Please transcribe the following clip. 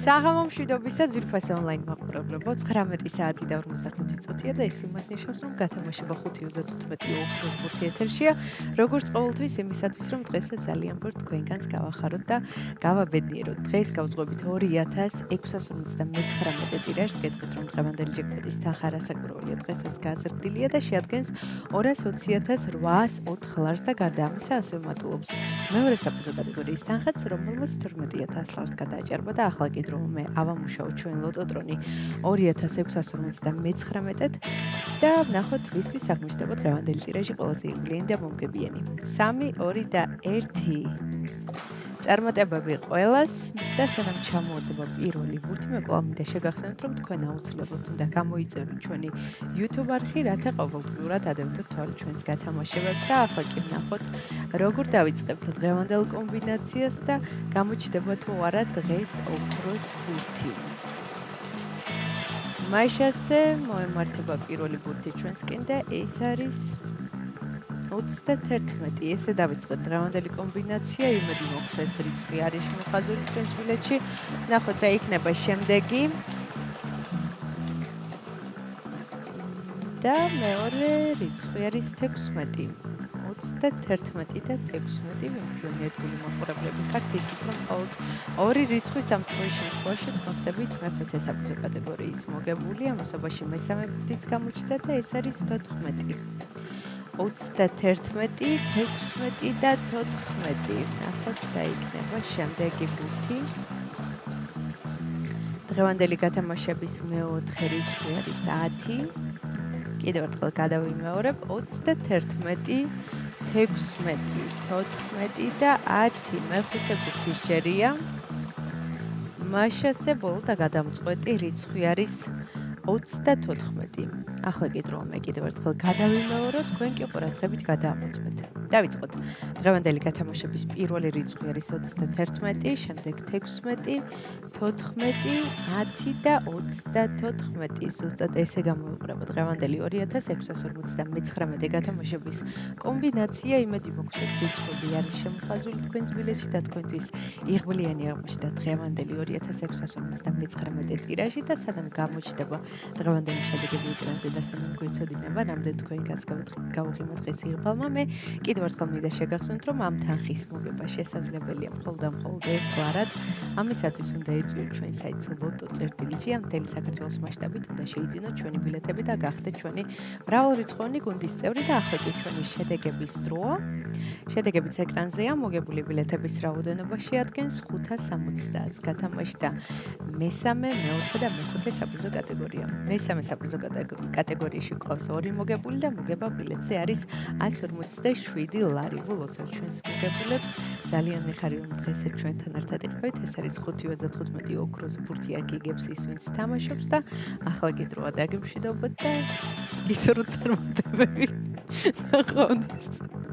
საღამო მშვიდობისა ძვირფასი ონლაინ მაყურებლებო 19 საათი და 45 წუთია და ეს იმას ნიშნავს, რომ გათამაშება 5:15 ოქროს ბურთი ეთერშია. როგორც ყოველთვის იმისათვის, რომ დღესაც ძალიან ბევრ თქვენგანს გავახაროთ და გავაბედნიეროთ. დღეს გავძღვებით 2659 ტირაჟს, გეტყვით, რომ დღევანდელი ჯეკპოტის თანხა რასაკვირველია, დღესაც გაზრდილია და შეადგენს 220,804 ლარს და გარდა ამისა ასევე მატულობს მეორე საფუძვო კატეგორიის თანხაც, რომელმაც 12,000 ლარს გადააჭარბა და ახლა კიდევ მე ავამუშაოთ ჩვენ ლოტოტრონი 2659-ად და ვნახოთ ვისთვის აღმოჩნდება დღევანდელი ტირაჟი ყველაზე ივლიანი და მომგებიანი. 3, 2 და 1 წარმატებები ყველას და სანამ ჩამოვარდება პირველი ბურთი, მე კვლავ მინდა შეგახსენოთ, რომ თქვენ აუცილებლად უნდა გამოიწეროთ ჩვენი YouTube არხი, რათა ყოველდღიურად ადევდოთ თვალ ჩვენს გათამაშებებს და ახლა კი ვნახოთ, როგორ დავიწყებთ დღევანდელ კომბინაციას და გამოჩნდება თუ არა დღეს ოქროს ბურთი. მაიშასე მოემართება პირველი ბურთი ჩვენსკენ და ეს არის 31. ესე დავიწყეთ დღევანდელი კომბინაცია, იმედი მოგვს ეს რიცხვი არის მოხაზული ჩვენს ბილეთში. ნახოთ რა იქნება შემდეგი. და მეორე რიცხვი არის 16. 31 და 16 მომშვენი ერთგული მაყურებლები ხართ, იცით რომ მხოლოდ ორი რიცხვი სამწუხარო შემთხვევაში ხდებით მეხუთე საფუძვო კატეგორიის მოგებული, ამასობაში მესამე ბურთიც გამოჩნდა და ეს არის 14. 31, 16 და 14. ნახოთ რა იქნება შემდეგი ბურთი. დღევანდელი გათამაშების მეოთხე რიცხვი არის 10. კიდევ ერთხელ გადავიმეორებ 31, 16, 14 და 10. მეხუთე ბურთის ჯერია. მაშასე ბოლო და გადამწყვეტი რიცხვი არის 34. ახლა მე კიდევ ერთხელ გადავიმეორებ, თქვენ კი ყურადღებით გადაამოწმეთ. დავიწყოთ. დღევანდელი გათამაშების პირველი რიცხვი არის 31, შემდეგ 16, 14, 10 და 34. ზუსტად ესე გამოიყურება დღევანდელი 2659 გათამაშების კომბინაცია. იმედი მოგვს ეს რიცხვები არის შემოხაზული თქვენს ბილეთში და თქვენთვის იღბლიანი აღმოჩნდა დღევანდელი 2659 ტირაჟი და სანამ გამოჩნდება დღევანდელი შედეგები ეკრანზე და სანამ გვეცოდინება, რამდენი თქვენი გავუღიმოთ დღეს იღბალმა, მე კიდევ ერთხელ მინდა შეგახსენოთ, რომ ამ თანხის მოგება შესაძლებელია მხოლოდ და მხოლოდ ერთგვარად. ამისათვის უნდა იწვიოთ ჩვენ საიტს lotto.gr. მთელი საქართველოს მასშტაბით უნდა შეიძინოთ ჩვენი ბილეთები და გახდეთ ჩვენი მრავალრიცხოვანი გუნდის წევრი და ახლა კი ჩვენი შედეგების დროა. შედეგებიც ეკრანზეა, მოგებული ბილეთების რაოდენობა შეადგენს 570-ს. გათამაშდა მესამე, მეოთხე და მეხუთე საფუძვო კატეგორია. მესამე საფუძვო კატეგორიაში გვყავს 2 მოგებული და მოგება ბილეთზე არის 157 ლარი. ვილოცავთ ჩვენს მოგებულებს. ძალიან მიხარი რომ დღეს ჩვენთან ერთად იყავით. ეს არის 5:15 ოქროს ბურთი აქ იგებს ის ვინც თამაშობს და ახლა კი დროა დაგემშვიდობოთ და გისურვოთ წარმატებები. ნახვამდის.